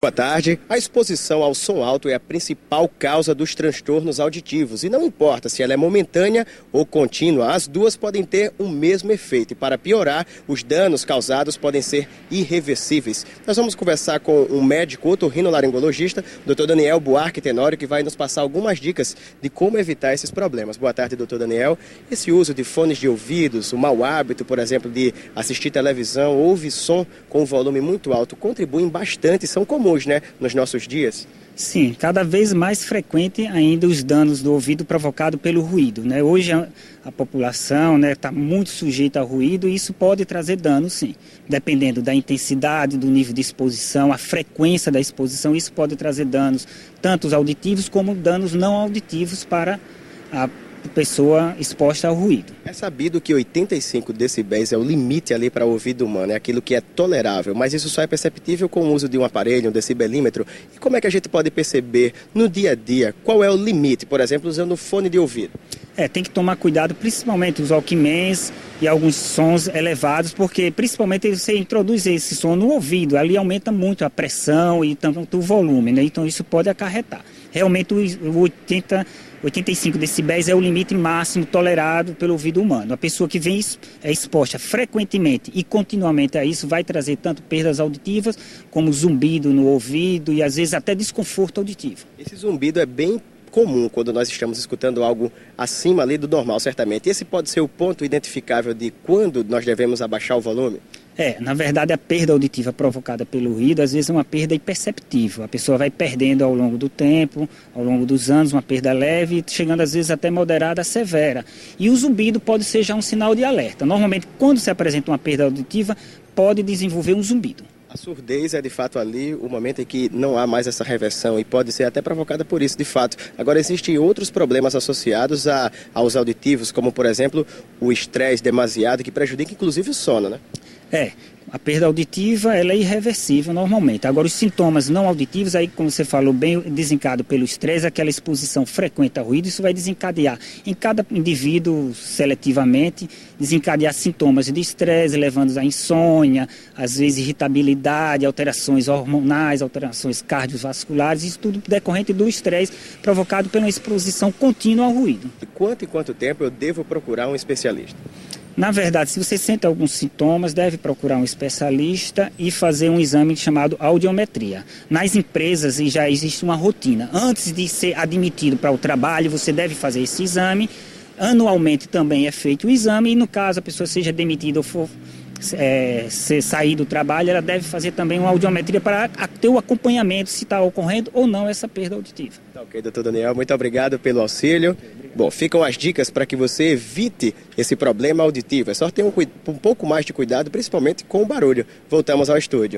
Boa tarde. A exposição ao som alto é a principal causa dos transtornos auditivos e não importa se ela é momentânea ou contínua, as duas podem ter o mesmo efeito e para piorar, os danos causados podem ser irreversíveis. Nós vamos conversar com um médico otorrinolaringologista, Dr. Daniel Buarque Tenório, que vai nos passar algumas dicas de como evitar esses problemas. Boa tarde, Dr. Daniel. Esse uso de fones de ouvidos, o mau hábito, por exemplo, de assistir televisão ou ouvir som com volume muito alto, contribuem bastante e são comuns, né, nos nossos dias? Sim, cada vez mais frequente ainda os danos do ouvido provocados pelo ruído, né? Hoje a população está muito sujeita ao ruído e isso pode trazer danos, sim. Dependendo da intensidade, do nível de exposição, a frequência da exposição, isso pode trazer danos, tanto os auditivos como danos não auditivos para a pessoa exposta ao ruído. É sabido que 85 decibéis é o limite ali para o ouvido humano, é aquilo que é tolerável, mas isso só é perceptível com o uso de um aparelho, um decibelímetro. E como é que a gente pode perceber no dia a dia qual é o limite, por exemplo, usando fone de ouvido? Tem que tomar cuidado, principalmente os walkmans e alguns sons elevados, porque principalmente você introduz esse som no ouvido, ali aumenta muito a pressão e tanto o volume, né? Então isso pode acarretar. Realmente o 85 decibéis é o limite máximo tolerado pelo ouvido humano. A pessoa que vem exposta frequentemente e continuamente a isso vai trazer tanto perdas auditivas como zumbido no ouvido e às vezes até desconforto auditivo. Esse zumbido é bem comum quando nós estamos escutando algo acima ali do normal, certamente. Esse pode ser o ponto identificável de quando nós devemos abaixar o volume? Na verdade, a perda auditiva provocada pelo ruído, às vezes é uma perda imperceptível. A pessoa vai perdendo ao longo do tempo, ao longo dos anos, uma perda leve, chegando às vezes até moderada a severa. E o zumbido pode ser já um sinal de alerta. Normalmente, quando se apresenta uma perda auditiva, pode desenvolver um zumbido. A surdez é de fato ali o momento em que não há mais essa reversão e pode ser até provocada por isso de fato. Agora existem outros problemas associados aos auditivos, como por exemplo o estresse demasiado que prejudica inclusive o sono, né? A perda auditiva ela é irreversível normalmente. Agora os sintomas não auditivos, aí como você falou bem, desencadeado pelo estresse, aquela exposição frequente ao ruído, isso vai desencadear em cada indivíduo seletivamente, desencadear sintomas de estresse, levando a insônia, às vezes irritabilidade, alterações hormonais, alterações cardiovasculares, isso tudo decorrente do estresse provocado pela exposição contínua ao ruído. De quanto em quanto tempo eu devo procurar um especialista? Na verdade, se você sente alguns sintomas, deve procurar um especialista e fazer um exame chamado audiometria. Nas empresas já existe uma rotina. Antes de ser admitido para o trabalho, você deve fazer esse exame. Anualmente também é feito o exame e no caso a pessoa seja demitida ou for sair do trabalho, ela deve fazer também uma audiometria para ter o acompanhamento se está ocorrendo ou não essa perda auditiva. Ok, doutor Daniel, muito obrigado pelo auxílio. Bom, ficam as dicas para que você evite esse problema auditivo. É só ter um pouco mais de cuidado, principalmente com o barulho. Voltamos ao estúdio.